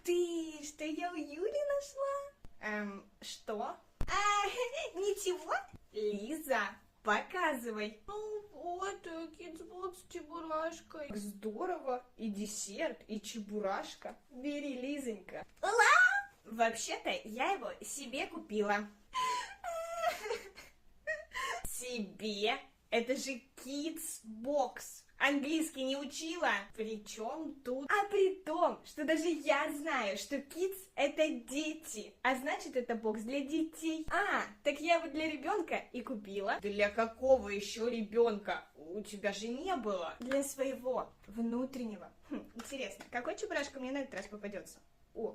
ты, что я у Юли нашла? Что? Ничего? Лиза, показывай. Ну вот, кидсбокс с чебурашкой. Здорово, и десерт, и чебурашка. Бери, Лизонька. Вообще-то я его себе купила. Себе? Это же Kidsbox. Английский не учила? Причем тут? А при том, что даже я знаю, что kids это дети, а значит это бокс для детей. Так я его для ребенка и купила. Для какого еще ребенка? У тебя же не было. Для своего внутреннего. Интересно, какой чебурашка мне на этот раз попадется? О,